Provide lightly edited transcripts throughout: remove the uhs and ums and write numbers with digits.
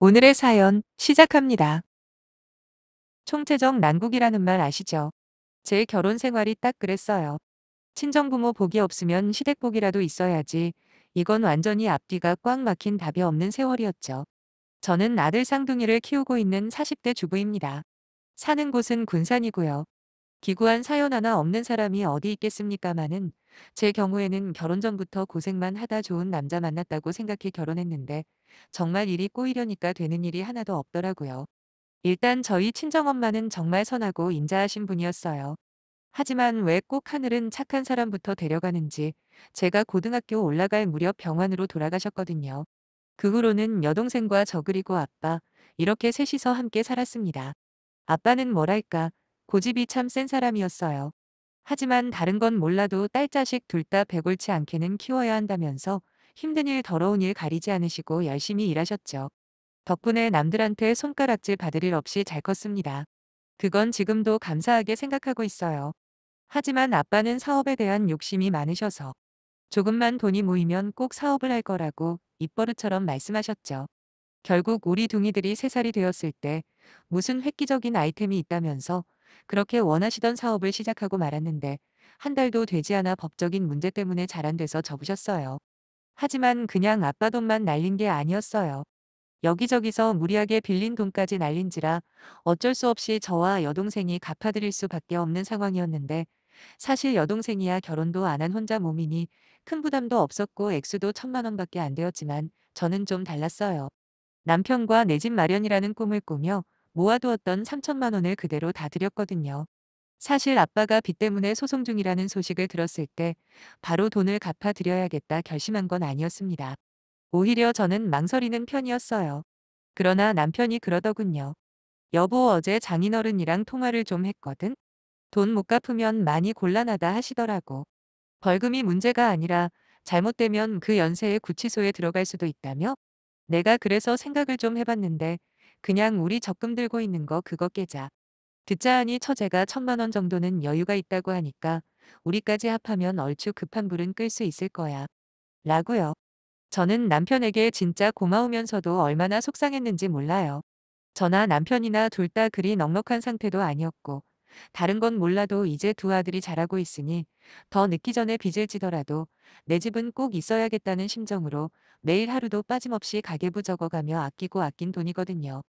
오늘의 사연 시작합니다. 총체적 난국이라는 말 아시죠? 제 결혼 생활이 딱 그랬어요. 친정부모 복이 없으면 시댁복이라도 있어야지. 이건 완전히 앞뒤가 꽉 막힌 답이 없는 세월이었죠. 저는 아들 쌍둥이를 키우고 있는 40대 주부입니다. 사는 곳은 군산이고요. 기구한 사연 하나 없는 사람이 어디 있겠습니까마는 제 경우에는 결혼 전부터 고생만 하다 좋은 남자 만났다고 생각해 결혼했는데 정말 일이 꼬이려니까 되는 일이 하나도 없더라고요. 일단 저희 친정엄마는 정말 선하고 인자하신 분이었어요. 하지만 왜 꼭 하늘은 착한 사람부터 데려가는지 제가 고등학교 올라갈 무렵 병환으로 돌아가셨거든요. 그 후로는 여동생과 저 그리고 아빠 이렇게 셋이서 함께 살았습니다. 아빠는 뭐랄까 고집이 참 센 사람이었어요. 하지만 다른 건 몰라도 딸 자식 둘 다 배골치 않게는 키워야 한다면서 힘든 일 더러운 일 가리지 않으시고 열심히 일하셨죠. 덕분에 남들한테 손가락질 받을 일 없이 잘 컸습니다. 그건 지금도 감사하게 생각하고 있어요. 하지만 아빠는 사업에 대한 욕심이 많으셔서 조금만 돈이 모이면 꼭 사업을 할 거라고 입버릇처럼 말씀하셨죠. 결국 우리 둥이들이 3살이 되었을 때 무슨 획기적인 아이템이 있다면서 그렇게 원하시던 사업을 시작하고 말았는데 한 달도 되지 않아 법적인 문제 때문에 잘 안 돼서 접으셨어요. 하지만 그냥 아빠 돈만 날린 게 아니었어요. 여기저기서 무리하게 빌린 돈까지 날린지라 어쩔 수 없이 저와 여동생이 갚아드릴 수밖에 없는 상황이었는데 사실 여동생이야 결혼도 안 한 혼자 몸이니 큰 부담도 없었고 액수도 1,000만 원밖에 안 되었지만 저는 좀 달랐어요. 남편과 내 집 마련이라는 꿈을 꾸며 모아두었던 3,000만 원을 그대로 다 드렸거든요. 사실 아빠가 빚 때문에 소송 중이라는 소식을 들었을 때 바로 돈을 갚아드려야겠다 결심한 건 아니었습니다. 오히려 저는 망설이는 편이었어요. 그러나 남편이 그러더군요. 여보 어제 장인어른이랑 통화를 좀 했거든. 돈 못 갚으면 많이 곤란하다 하시더라고. 벌금이 문제가 아니라 잘못되면 그 연세에 구치소에 들어갈 수도 있다며? 내가 그래서 생각을 좀 해봤는데 그냥 우리 적금 들고 있는 거 그거 깨자. 듣자 하니 처제가 1,000만 원 정도는 여유가 있다고 하니까 우리까지 합하면 얼추 급한 불은 끌 수 있을 거야. 라고요. 저는 남편에게 진짜 고마우면서도 얼마나 속상했는지 몰라요. 저나 남편이나 둘 다 그리 넉넉한 상태도 아니었고 다른 건 몰라도 이제 두 아들이 자라고 있으니 더 늦기 전에 빚을 지더라도 내 집은 꼭 있어야겠다는 심정으로 매일 하루도 빠짐없이 가계부 적어가며 아끼고 아낀 돈이거든요.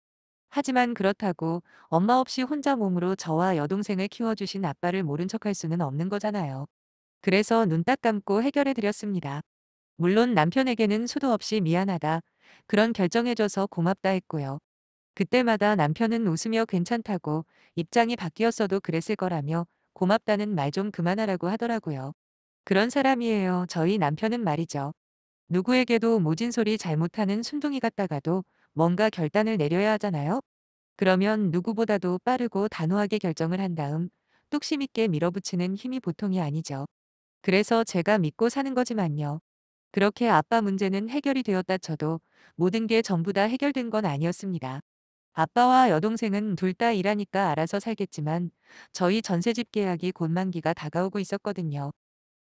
하지만 그렇다고 엄마 없이 혼자 몸으로 저와 여동생을 키워주신 아빠를 모른 척할 수는 없는 거잖아요. 그래서 눈 딱 감고 해결해 드렸습니다. 물론 남편에게는 수도 없이 미안하다. 그런 결정해줘서 고맙다 했고요. 그때마다 남편은 웃으며 괜찮다고 입장이 바뀌었어도 그랬을 거라며 고맙다는 말 좀 그만하라고 하더라고요. 그런 사람이에요. 저희 남편은 말이죠. 누구에게도 모진 소리 잘못하는 순둥이 같다가도 뭔가 결단을 내려야 하잖아요. 그러면 누구보다도 빠르고 단호하게 결정을 한 다음 뚝심 있게 밀어붙이는 힘이 보통이 아니죠. 그래서 제가 믿고 사는 거지만요. 그렇게 아빠 문제는 해결이 되었다 쳐도 모든 게 전부 다 해결된 건 아니었습니다. 아빠와 여동생은 둘 다 일하니까 알아서 살겠지만 저희 전세집 계약이 곧 만기가 다가오고 있었거든요.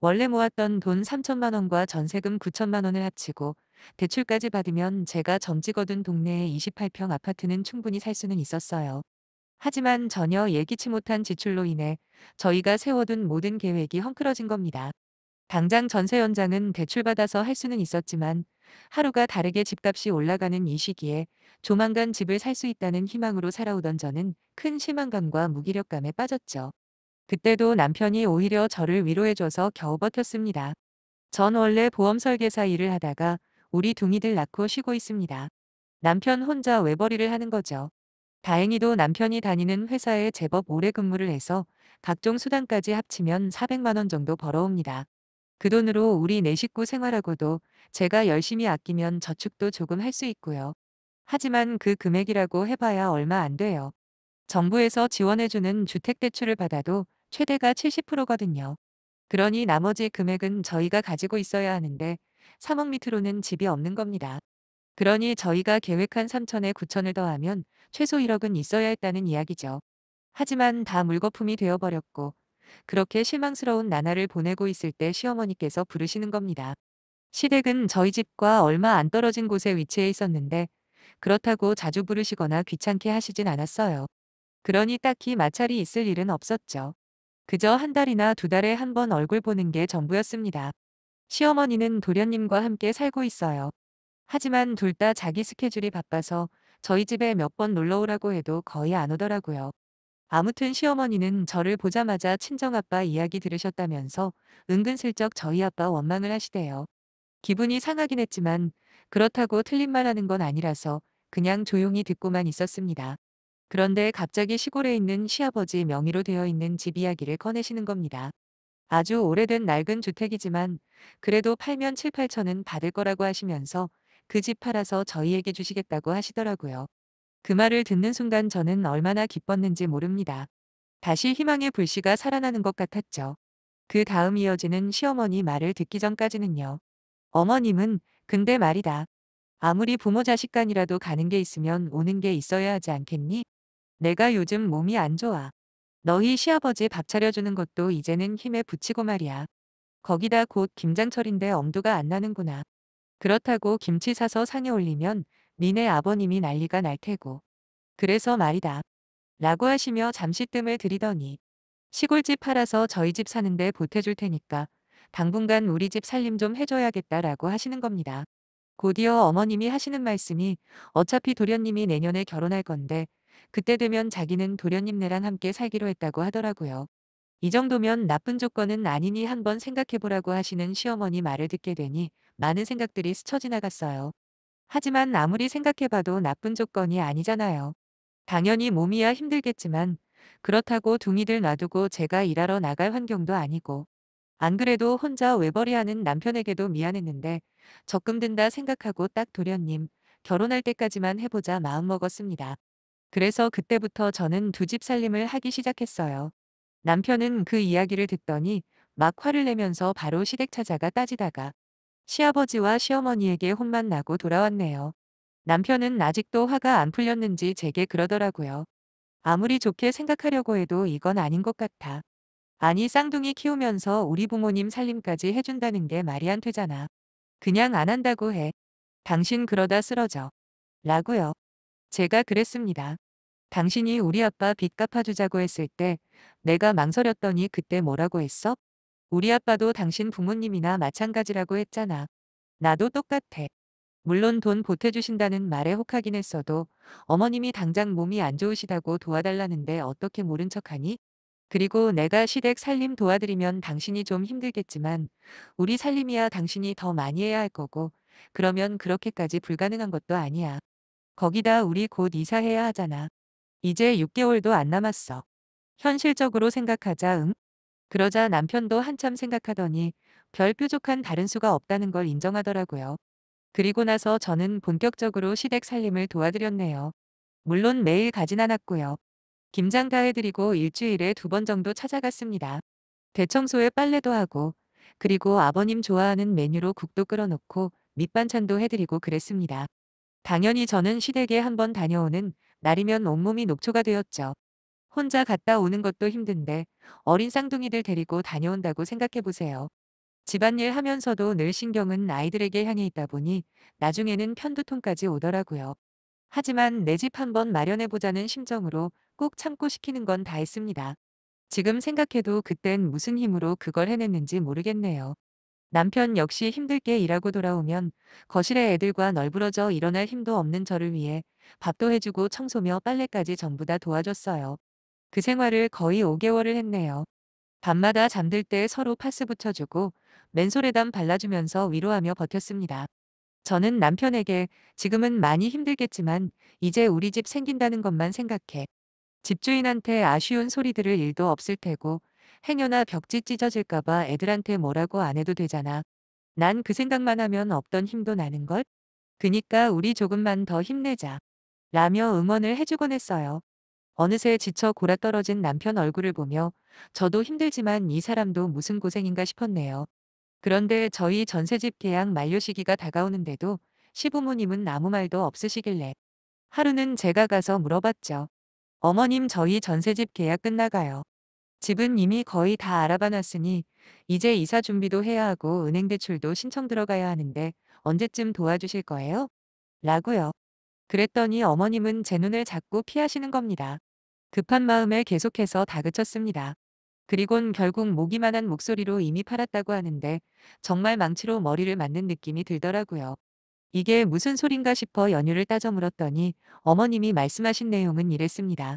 원래 모았던 돈 3,000만 원과 전세금 9,000만 원을 합치고 대출까지 받으면 제가 점찍 얻은 동네의 28평 아파트는 충분히 살 수는 있었어요. 하지만 전혀 예기치 못한 지출로 인해 저희가 세워둔 모든 계획이 헝클어진 겁니다. 당장 전세 연장은 대출받아서 할 수는 있었지만 하루가 다르게 집값이 올라가는 이 시기에 조만간 집을 살 수 있다는 희망으로 살아오던 저는 큰 실망감과 무기력감에 빠졌죠. 그때도 남편이 오히려 저를 위로해줘서 겨우 버텼습니다. 전 원래 보험 설계사 일을 하다가 우리 둥이들 낳고 쉬고 있습니다. 남편 혼자 외벌이를 하는 거죠. 다행히도 남편이 다니는 회사에 제법 오래 근무를 해서 각종 수당까지 합치면 400만 원 정도 벌어옵니다. 그 돈으로 우리 네 식구 생활하고도 제가 열심히 아끼면 저축도 조금 할 수 있고요. 하지만 그 금액이라고 해봐야 얼마 안 돼요. 정부에서 지원해주는 주택대출을 받아도 최대가 70%거든요. 그러니 나머지 금액은 저희가 가지고 있어야 하는데 3억 밑으로는 집이 없는 겁니다. 그러니 저희가 계획한 3천에 9천을 더하면 최소 1억은 있어야 했다는 이야기죠. 하지만 다 물거품이 되어버렸고 그렇게 실망스러운 나날을 보내고 있을 때 시어머니께서 부르시는 겁니다. 시댁은 저희 집과 얼마 안 떨어진 곳에 위치해 있었는데 그렇다고 자주 부르시거나 귀찮게 하시진 않았어요. 그러니 딱히 마찰이 있을 일은 없었죠. 그저 한 달이나 두 달에 한 번 얼굴 보는 게 전부였습니다. 시어머니는 도련님과 함께 살고 있어요. 하지만 둘 다 자기 스케줄이 바빠서 저희 집에 몇 번 놀러 오라고 해도 거의 안 오더라고요. 아무튼 시어머니는 저를 보자마자 친정아빠 이야기 들으셨다면서 은근슬쩍 저희 아빠 원망을 하시대요. 기분이 상하긴 했지만 그렇다고 틀린 말 하는 건 아니라서 그냥 조용히 듣고만 있었습니다. 그런데 갑자기 시골에 있는 시아버지 명의로 되어 있는 집 이야기를 꺼내시는 겁니다. 아주 오래된 낡은 주택이지만 그래도 팔면 7, 8천은 받을 거라고 하시면서 그 집 팔아서 저희에게 주시겠다고 하시더라고요. 그 말을 듣는 순간 저는 얼마나 기뻤는지 모릅니다. 다시 희망의 불씨가 살아나는 것 같았죠. 그 다음 이어지는 시어머니 말을 듣기 전까지는요. 어머님은 근데 말이다. 아무리 부모 자식 간이라도 가는 게 있으면 오는 게 있어야 하지 않겠니? 내가 요즘 몸이 안 좋아. 너희 시아버지 밥 차려주는 것도 이제는 힘에 부치고 말이야. 거기다 곧 김장철인데 엄두가 안 나는구나. 그렇다고 김치 사서 상에 올리면 니네 아버님이 난리가 날 테고. 그래서 말이다. 라고 하시며 잠시 뜸을 들이더니 시골집 팔아서 저희 집 사는데 보태줄 테니까 당분간 우리 집 살림 좀 해줘야겠다라고 하시는 겁니다. 곧이어 어머님이 하시는 말씀이 어차피 도련님이 내년에 결혼할 건데 그때 되면 자기는 도련님네랑 함께 살기로 했다고 하더라고요. 이 정도면 나쁜 조건은 아니니 한번 생각해보라고 하시는 시어머니 말을 듣게 되니 많은 생각들이 스쳐 지나갔어요. 하지만 아무리 생각해봐도 나쁜 조건이 아니잖아요. 당연히 몸이야 힘들겠지만 그렇다고 둥이들 놔두고 제가 일하러 나갈 환경도 아니고 안 그래도 혼자 외벌이하는 남편에게도 미안했는데 적금 든다 생각하고 딱 도련님 결혼할 때까지만 해보자 마음먹었습니다. 그래서 그때부터 저는 두 집 살림을 하기 시작했어요. 남편은 그 이야기를 듣더니 막 화를 내면서 바로 시댁 찾아가 따지다가 시아버지와 시어머니에게 혼만 나고 돌아왔네요. 남편은 아직도 화가 안 풀렸는지 제게 그러더라고요. 아무리 좋게 생각하려고 해도 이건 아닌 것 같아. 아니 쌍둥이 키우면서 우리 부모님 살림까지 해준다는 게 말이 안 되잖아. 그냥 안 한다고 해. 당신 그러다 쓰러져. 라고요. 제가 그랬습니다. 당신이 우리 아빠 빚 갚아주자고 했을 때 내가 망설였더니 그때 뭐라고 했어? 우리 아빠도 당신 부모님이나 마찬가지라고 했잖아. 나도 똑같아. 물론 돈 보태주신다는 말에 혹하긴 했어도 어머님이 당장 몸이 안 좋으시다고 도와달라는데 어떻게 모른 척하니? 그리고 내가 시댁 살림 도와드리면 당신이 좀 힘들겠지만 우리 살림이야 당신이 더 많이 해야 할 거고 그러면 그렇게까지 불가능한 것도 아니야. 거기다 우리 곧 이사해야 하잖아. 이제 6개월도 안 남았어. 현실적으로 생각하자 응? 그러자 남편도 한참 생각하더니 별 뾰족한 다른 수가 없다는 걸 인정하더라고요. 그리고 나서 저는 본격적으로 시댁 살림을 도와드렸네요. 물론 매일 가진 않았고요. 김장 다 해드리고 일주일에 두 번 정도 찾아갔습니다. 대청소에 빨래도 하고 그리고 아버님 좋아하는 메뉴로 국도 끓여놓고 밑반찬도 해드리고 그랬습니다. 당연히 저는 시댁에 한번 다녀오는 날이면 온몸이 녹초가 되었죠. 혼자 갔다 오는 것도 힘든데 어린 쌍둥이들 데리고 다녀온다고 생각해보세요. 집안일 하면서도 늘 신경은 아이들에게 향해 있다 보니 나중에는 편두통까지 오더라고요. 하지만 내 집 한번 마련해보자는 심정으로 꼭 참고 시키는 건 다 했습니다. 지금 생각해도 그땐 무슨 힘으로 그걸 해냈는지 모르겠네요. 남편 역시 힘들게 일하고 돌아오면 거실에 애들과 널브러져 일어날 힘도 없는 저를 위해 밥도 해주고 청소며 빨래까지 전부 다 도와줬어요. 그 생활을 거의 5개월을 했네요. 밤마다 잠들 때 서로 파스 붙여주고 맨솔에담 발라주면서 위로하며 버텼습니다. 저는 남편에게 지금은 많이 힘들겠지만 이제 우리 집 생긴다는 것만 생각해. 집주인한테 아쉬운 소리 들을 일도 없을 테고 행여나 벽지 찢어질까봐 애들한테 뭐라고 안 해도 되잖아. 난 그 생각만 하면 없던 힘도 나는걸? 그니까 우리 조금만 더 힘내자. 라며 응원을 해주곤 했어요. 어느새 지쳐 골아떨어진 남편 얼굴을 보며 저도 힘들지만 이 사람도 무슨 고생인가 싶었네요. 그런데 저희 전셋집 계약 만료 시기가 다가오는데도 시부모님은 아무 말도 없으시길래 하루는 제가 가서 물어봤죠. 어머님 저희 전셋집 계약 끝나가요. 집은 이미 거의 다 알아봐 놨으니 이제 이사 준비도 해야 하고 은행 대출도 신청 들어가야 하는데 언제쯤 도와주실 거예요? 라고요. 그랬더니 어머님은 제 눈을 자꾸 피하시는 겁니다. 급한 마음에 계속해서 다그쳤습니다. 그리곤 결국 모기만한 목소리로 이미 팔았다고 하는데 정말 망치로 머리를 맞는 느낌이 들더라고요. 이게 무슨 소린가 싶어 연유를 따져 물었더니 어머님이 말씀하신 내용은 이랬습니다.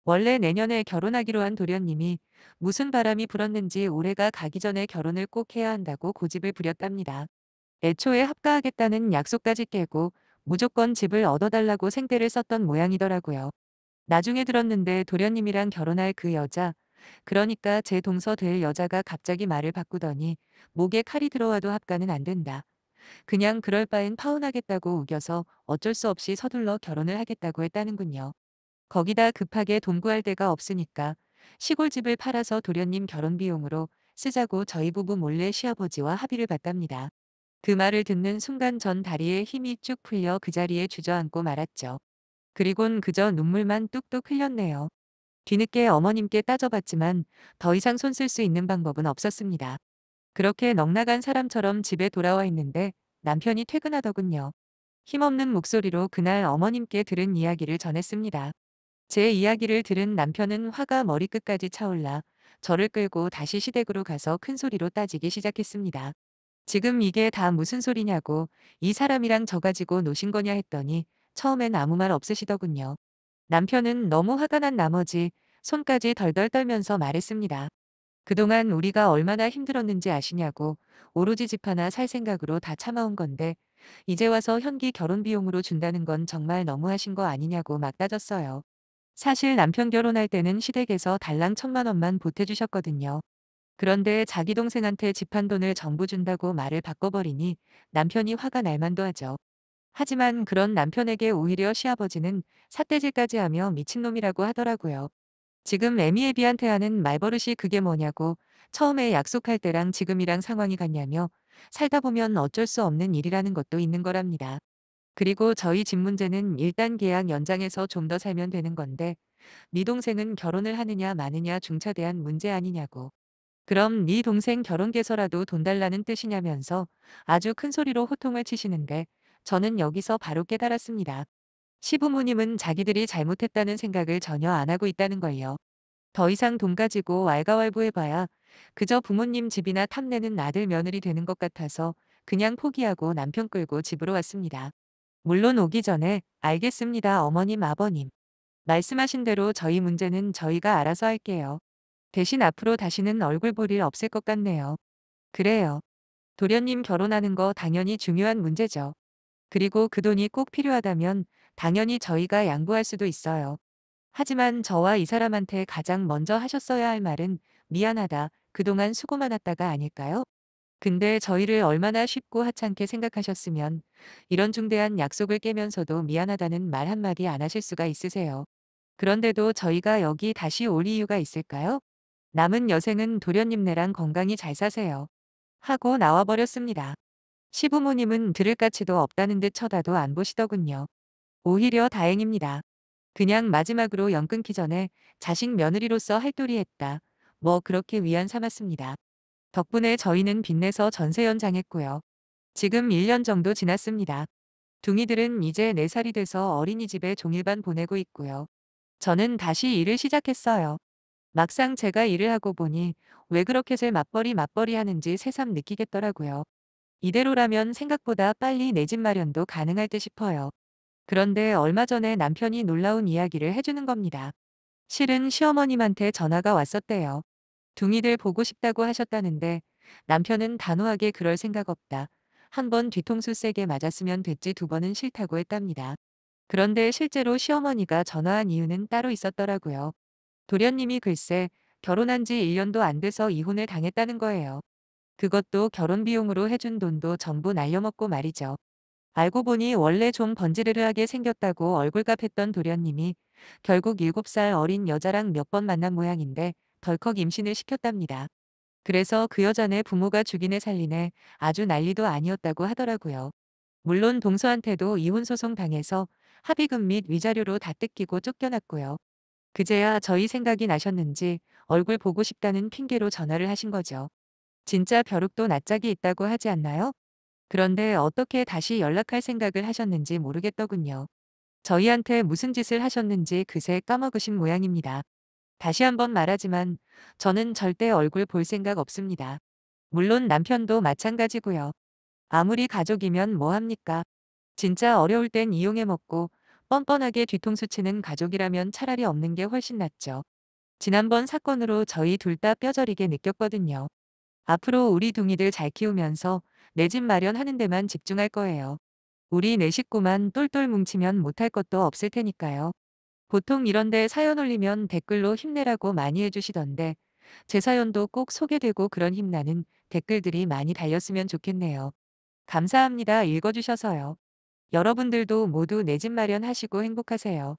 원래 내년에 결혼하기로 한 도련님이 무슨 바람이 불었는지 올해가 가기 전에 결혼을 꼭 해야 한다고 고집을 부렸답니다. 애초에 합가하겠다는 약속까지 깨고 무조건 집을 얻어달라고 생떼를 썼던 모양이더라고요. 나중에 들었는데 도련님이랑 결혼할 그 여자, 그러니까 제 동서 될 여자가 갑자기 말을 바꾸더니 목에 칼이 들어와도 합가는 안 된다. 그냥 그럴 바엔 파혼하겠다고 우겨서 어쩔 수 없이 서둘러 결혼을 하겠다고 했다는군요. 거기다 급하게 돈 구할 데가 없으니까 시골집을 팔아서 도련님 결혼 비용으로 쓰자고 저희 부부 몰래 시아버지와 합의를 봤답니다. 그 말을 듣는 순간 전 다리에 힘이 쭉 풀려 그 자리에 주저앉고 말았죠. 그리곤 그저 눈물만 뚝뚝 흘렸네요. 뒤늦게 어머님께 따져봤지만 더 이상 손 쓸 수 있는 방법은 없었습니다. 그렇게 넋나간 사람처럼 집에 돌아와 있는데 남편이 퇴근하더군요. 힘없는 목소리로 그날 어머님께 들은 이야기를 전했습니다. 제 이야기를 들은 남편은 화가 머리끝까지 차올라 저를 끌고 다시 시댁으로 가서 큰 소리로 따지기 시작했습니다. 지금 이게 다 무슨 소리냐고 이 사람이랑 저 가지고 노신 거냐 했더니 처음엔 아무 말 없으시더군요. 남편은 너무 화가 난 나머지 손까지 덜덜 떨면서 말했습니다. 그동안 우리가 얼마나 힘들었는지 아시냐고 오로지 집 하나 살 생각으로 다 참아온 건데 이제 와서 현기 결혼 비용으로 준다는 건 정말 너무하신 거 아니냐고 막 따졌어요. 사실 남편 결혼할 때는 시댁에서 달랑 1,000만 원만 보태주셨거든요. 그런데 자기 동생한테 집 한 돈을 전부 준다고 말을 바꿔버리니 남편이 화가 날 만도 하죠. 하지만 그런 남편에게 오히려 시아버지는 삿대질까지 하며 미친놈이라고 하더라고요. 지금 애미애비한 태하는 말버릇이 그게 뭐냐고 처음에 약속할 때랑 지금이랑 상황이 같냐며 살다 보면 어쩔 수 없는 일이라는 것도 있는 거랍니다. 그리고 저희 집 문제는 일단 계약 연장해서 좀 더 살면 되는 건데 네 동생은 결혼을 하느냐 마느냐 중차대한 문제 아니냐고. 그럼 네 동생 결혼계서라도 돈 달라는 뜻이냐면서 아주 큰 소리로 호통을 치시는데 저는 여기서 바로 깨달았습니다. 시부모님은 자기들이 잘못했다는 생각을 전혀 안 하고 있다는 걸요. 더 이상 돈 가지고 왈가왈부해봐야 그저 부모님 집이나 탐내는 아들 며느리 되는 것 같아서 그냥 포기하고 남편 끌고 집으로 왔습니다. 물론 오기 전에 알겠습니다 어머님 아버님. 말씀하신 대로 저희 문제는 저희가 알아서 할게요. 대신 앞으로 다시는 얼굴 볼 일 없을 것 같네요. 그래요. 도련님 결혼하는 거 당연히 중요한 문제죠. 그리고 그 돈이 꼭 필요하다면 당연히 저희가 양보할 수도 있어요. 하지만 저와 이 사람한테 가장 먼저 하셨어야 할 말은 미안하다. 그동안 수고 많았다가 아닐까요? 근데 저희를 얼마나 쉽고 하찮게 생각하셨으면 이런 중대한 약속을 깨면서도 미안하다는 말 한마디 안 하실 수가 있으세요. 그런데도 저희가 여기 다시 올 이유가 있을까요? 남은 여생은 도련님네랑 건강히 잘 사세요. 하고 나와버렸습니다. 시부모님은 들을 가치도 없다는 듯 쳐다도 안 보시더군요. 오히려 다행입니다. 그냥 마지막으로 연 끊기 전에 자식 며느리로서 할도리했다. 뭐 그렇게 위안 삼았습니다. 덕분에 저희는 빚내서 전세 연장했고요. 지금 1년 정도 지났습니다. 둥이들은 이제 4살이 돼서 어린이집에 종일반 보내고 있고요. 저는 다시 일을 시작했어요. 막상 제가 일을 하고 보니 왜 그렇게들 맞벌이 하는지 새삼 느끼겠더라고요. 이대로라면 생각보다 빨리 내 집 마련도 가능할 듯 싶어요. 그런데 얼마 전에 남편이 놀라운 이야기를 해주는 겁니다. 실은 시어머님한테 전화가 왔었대요. 둥이들 보고 싶다고 하셨다는데 남편은 단호하게 그럴 생각 없다. 한 번 뒤통수 세게 맞았으면 됐지 2번은 싫다고 했답니다. 그런데 실제로 시어머니가 전화한 이유는 따로 있었더라고요. 도련님이 글쎄 결혼한 지 1년도 안 돼서 이혼을 당했다는 거예요. 그것도 결혼 비용으로 해준 돈도 전부 날려먹고 말이죠. 알고 보니 원래 좀 번지르르하게 생겼다고 얼굴값 했던 도련님이 결국 7살 어린 여자랑 몇 번 만난 모양인데 덜컥 임신을 시켰답니다. 그래서 그 여자네 부모가 죽이네 살리네 아주 난리도 아니었다고 하더라고요. 물론 동서한테도 이혼 소송 당해서 합의금 및 위자료로 다 뜯기고 쫓겨났고요. 그제야 저희 생각이 나셨는지 얼굴 보고 싶다는 핑계로 전화를 하신 거죠. 진짜 벼룩도 낯짝이 있다고 하지 않나요? 그런데 어떻게 다시 연락할 생각을 하셨는지 모르겠더군요. 저희한테 무슨 짓을 하셨는지 그새 까먹으신 모양입니다. 다시 한번 말하지만 저는 절대 얼굴 볼 생각 없습니다. 물론 남편도 마찬가지고요. 아무리 가족이면 뭐 합니까? 진짜 어려울 땐 이용해 먹고 뻔뻔하게 뒤통수 치는 가족이라면 차라리 없는 게 훨씬 낫죠. 지난번 사건으로 저희 둘 다 뼈저리게 느꼈거든요. 앞으로 우리 둥이들 잘 키우면서 내 집 마련하는 데만 집중할 거예요. 우리 네 식구만 똘똘 뭉치면 못할 것도 없을 테니까요. 보통 이런데 사연 올리면 댓글로 힘내라고 많이 해주시던데 제 사연도 꼭 소개되고 그런 힘나는 댓글들이 많이 달렸으면 좋겠네요. 감사합니다. 읽어주셔서요. 여러분들도 모두 내 집 마련하시고 행복하세요.